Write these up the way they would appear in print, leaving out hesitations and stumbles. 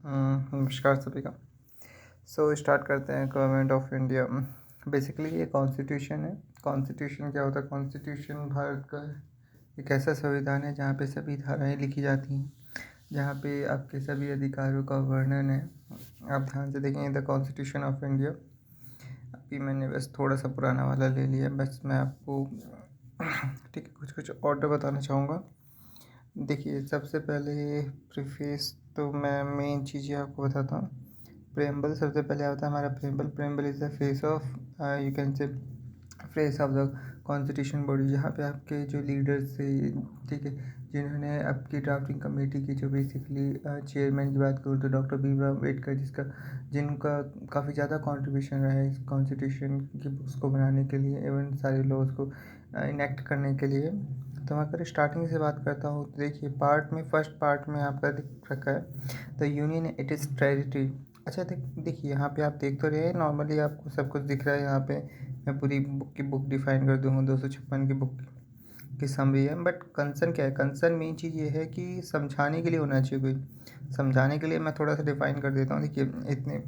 नमस्कार सभी का। स्टार्ट करते हैं। गवर्नमेंट ऑफ इंडिया बेसिकली ये कॉन्स्टिट्यूशन है। कॉन्स्टिट्यूशन क्या होता है? कॉन्स्टिट्यूशन भारत का एक ऐसा संविधान है जहाँ पे सभी धाराएं लिखी जाती हैं, जहाँ पे आपके सभी अधिकारों का वर्णन है। आप ध्यान से देखेंगे द कॉन्स्टिट्यूशन ऑफ इंडिया। अभी मैंने बस थोड़ा सा पुराना वाला ले लिया, बस मैं आपको ठीक है कुछ कुछ ऑर्डर बताना चाहूँगा। देखिए, सबसे पहले प्रीफेस तो मैं मेन चीज़ें आपको बताता हूँ। प्रेम्बल सबसे पहले आता है हमारा preamble. Preamble is the face of you can say face of the constitution body, जहाँ पे आपके जो लीडर्स थे, ठीक है, जिन्होंने आपकी ड्राफ्टिंग कमेटी की जो बेसिकली चेयरमैन की बात करूँ तो डॉक्टर भीमराव अम्बेडकर, जिनका काफ़ी ज़्यादा कंट्रीब्यूशन रहा है इस कॉन्स्टिट्यूशन की बुक्स को बनाने के लिए, एवं सारे लॉज को इनेक्ट करने के लिए। तो मैं अगर स्टार्टिंग से बात करता हूँ तो देखिए, फर्स्ट पार्ट में आपका दिख रखा है the union it is territory. अच्छा, देखिए यहाँ पे आप देख तो रहे हैं, नॉर्मली आपको सब कुछ दिख रहा है। यहाँ पे मैं पूरी बुक डिफाइन कर दूँगा, 256 की बुक की समरी है। बट कंसर्न क्या है? कंसर्न मेन चीज़ ये है कि समझाने के लिए होना चाहिए कोई। समझाने के लिए मैं थोड़ा सा डिफाइन कर देता हूँ। देखिए, इतने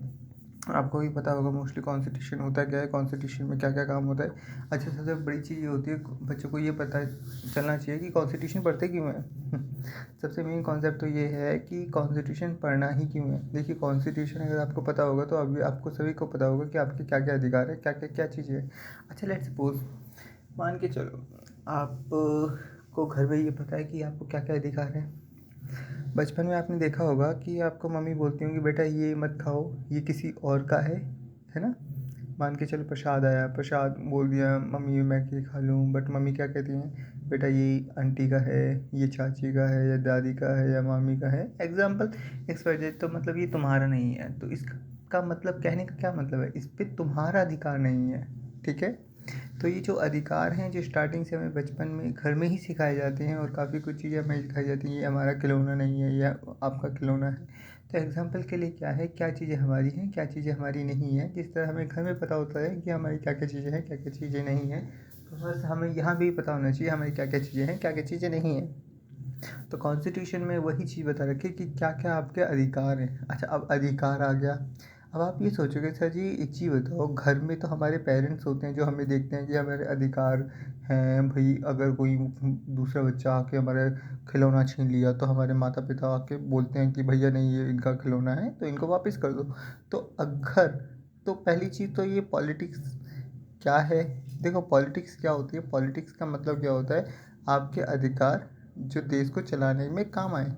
आपको भी पता होगा मोस्टली कॉन्स्टिट्यूशन होता क्या है, कॉन्स्टिट्यूशन में क्या क्या काम होता है। अच्छा, सबसे बड़ी चीज़ ये होती है बच्चों को ये पता चलना चाहिए कि कॉन्स्टिट्यूशन पढ़ते क्यों है। सबसे मेन कॉन्सेप्ट तो ये है कि कॉन्स्टिट्यूशन पढ़ना ही क्यों है। देखिए, कॉन्स्टिट्यूशन अगर आपको पता होगा तो अभी आपको सभी को पता होगा कि आपके क्या क्या अधिकार है, क्या क्या क्या चीज़ें हैं। अच्छा, लेट्स सपोज, मान के चलो आप को घर में ये पता है कि आपको क्या क्या अधिकार है। बचपन में आपने देखा होगा कि आपको मम्मी बोलती होंगी, बेटा ये मत खाओ, ये किसी और का है ना। मान के चलो प्रसाद आया, प्रसाद बोल दिया मम्मी मैं ये खा लूँ, बट मम्मी क्या कहती हैं, बेटा ये आंटी का है, ये चाची का है, या दादी का है, या मामी का है, एग्जाम्पल XYZ। तो मतलब ये तुम्हारा नहीं है। तो इसका मतलब, कहने का क्या मतलब है, इस पर तुम्हारा अधिकार नहीं है, ठीक है। तो ये जो अधिकार हैं, जो स्टार्टिंग से हमें बचपन में घर में ही सिखाए जाते हैं, और काफ़ी कुछ चीज़ें हमें सिखाई जाती हैं, ये हमारा खिलौना नहीं है, या आपका खिलौना है। तो एग्जाम्पल के लिए क्या है, क्या चीज़ें हमारी हैं, क्या चीज़ें हमारी नहीं हैं। जिस तरह हमें घर में पता होता है कि हमारी क्या क्या चीज़ें हैं, क्या क्या चीज़ें नहीं हैं, तो बस हमें यहाँ भी पता होना चाहिए हमारी क्या क्या चीज़ें हैं, क्या क्या चीज़ें नहीं हैं। तो कॉन्स्टिट्यूशन में वही चीज़ बता रखी है कि क्या क्या आपके अधिकार हैं। अच्छा, अब अधिकार आ गया। अब आप ये सोचोगे, सर जी एक चीज़ बताओ, घर में तो हमारे पेरेंट्स होते हैं जो हमें देखते हैं कि हमारे अधिकार हैं भाई। अगर कोई दूसरा बच्चा आके हमारे खिलौना छीन लिया तो हमारे माता पिता आके बोलते हैं कि भैया नहीं, ये इनका खिलौना है तो इनको वापस कर दो। तो अगर, तो पहली चीज़ तो ये पॉलिटिक्स क्या है। देखो, पॉलिटिक्स क्या होती है, पॉलिटिक्स का मतलब क्या होता है, आपके अधिकार जो देश को चलाने में काम आए,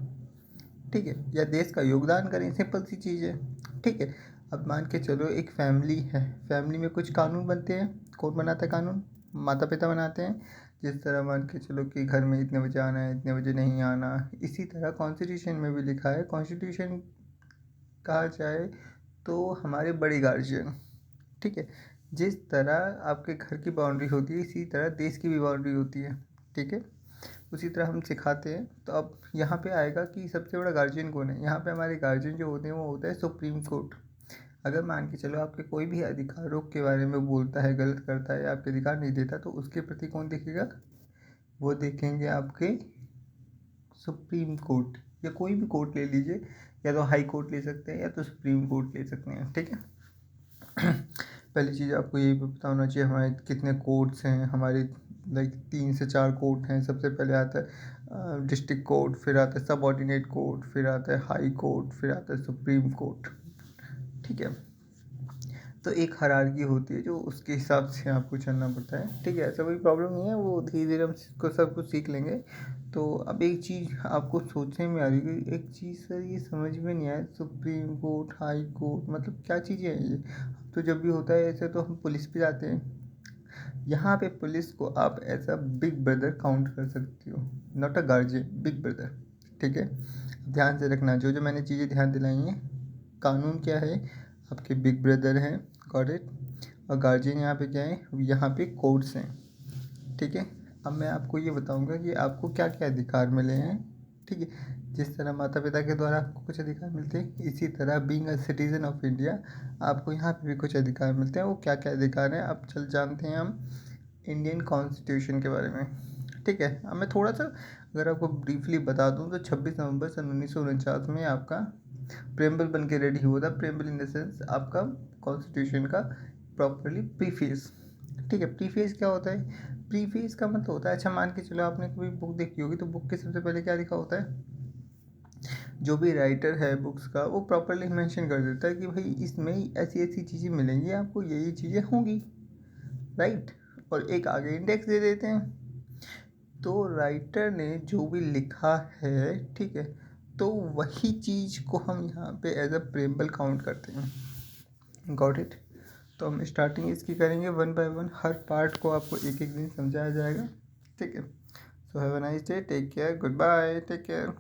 ठीक है, या देश का योगदान करें, सिंपल सी चीज़ है, ठीक है। अब मान के चलो एक फैमिली है, फैमिली में कुछ कानून बनते हैं। कौन बनाता है कानून? माता पिता बनाते हैं। जिस तरह मान के चलो कि घर में इतने बजे आना है, इतने बजे नहीं आना, इसी तरह कॉन्स्टिट्यूशन में भी लिखा है। कॉन्स्टिट्यूशन कहा जाए तो हमारे बड़े गार्जियन, ठीक है, जिस तरह आपके घर की बाउंड्री होती है, इसी तरह देश की भी बाउंड्री होती है, ठीक है। उसी तरह हम सिखाते हैं। तो अब यहाँ पे आएगा कि सबसे बड़ा गार्जियन कौन है। यहाँ पे हमारे गार्जियन जो होते हैं वो होता है सुप्रीम कोर्ट। अगर मान के चलो आपके कोई भी अधिकारों के बारे में बोलता है, गलत करता है, या आपके अधिकार नहीं देता, तो उसके प्रति कौन देखेगा? वो देखेंगे आपके सुप्रीम कोर्ट, या कोई भी कोर्ट ले लीजिए, या तो हाई कोर्ट ले सकते हैं या तो सुप्रीम कोर्ट ले सकते हैं, ठीक है। पहली चीज़ आपको ये पता होना चाहिए हमारे कितने कोर्ट्स हैं। हमारे लाइक 3 से 4 कोर्ट हैं। सबसे पहले आता है डिस्ट्रिक्ट कोर्ट, फिर आता है सब ऑर्डिनेट कोर्ट, फिर आता है हाई कोर्ट, फिर आता है सुप्रीम कोर्ट, ठीक है। तो एक हायरार्की होती है जो उसके हिसाब से आपको चलना पड़ता है, ठीक है। ऐसा कोई प्रॉब्लम नहीं है, वो धीरे धीरे हम सब कुछ सीख लेंगे। तो अब एक चीज़ आपको सोचने में आ रही है, एक चीज़ सर ये समझ में नहीं आया, सुप्रीम कोर्ट, हाई कोर्ट, मतलब क्या चीज़ें हैं ये। तो जब भी होता है ऐसे तो हम पुलिस पे जाते हैं। यहाँ पे पुलिस को आप ऐसा बिग ब्रदर काउंट कर सकते हो, not a guardian, big brother, ठीक है। ध्यान से रखना, जो जो मैंने चीज़ें ध्यान दिलाई हैं, कानून क्या है, आपके बिग ब्रदर हैं, गॉट इट। और गार्जियन यहाँ पे क्या है, यहाँ पे कोर्ट्स हैं, ठीक है। अब मैं आपको ये बताऊंगा कि आपको क्या क्या अधिकार मिले हैं, ठीक है। जिस तरह माता पिता के द्वारा आपको कुछ अधिकार मिलते हैं, इसी तरह being a citizen of India आपको यहाँ पे भी कुछ अधिकार मिलते हैं। वो क्या क्या अधिकार हैं, अब चल जानते हैं हम इंडियन कॉन्स्टिट्यूशन के बारे में, ठीक है। अब मैं थोड़ा सा अगर आपको ब्रीफली बता दूं तो 26 नवंबर सन 1949 में आपका प्रेम्बल बन के रेडी होता है। प्रेम्बल इन द सेंस आपका कॉन्स्टिट्यूशन का प्रॉपरली प्रीफेस। ठीक है, प्रीफेस क्या होता है? प्रीफेस का मतलब होता है, अच्छा मान के चलो आपने कोई बुक देखी होगी तो बुक के सबसे पहले क्या लिखा होता है? जो भी राइटर है बुक्स का वो प्रॉपरली मेंशन कर देता है कि भाई इसमें ऐसी ऐसी चीज़ें मिलेंगी आपको, यही चीज़ें होंगी, राइट। और एक आगे इंडेक्स दे देते हैं। तो राइटर ने जो भी लिखा है, ठीक है, तो वही चीज़ को हम यहाँ पे एज अ प्रेम्बल काउंट करते हैं। Got it? तो हम स्टार्टिंग इसकी करेंगे 1 बाय 1, हर पार्ट को आपको एक एक दिन समझाया जाएगा। ठीक है, so have a nice day, take care, goodbye, take care.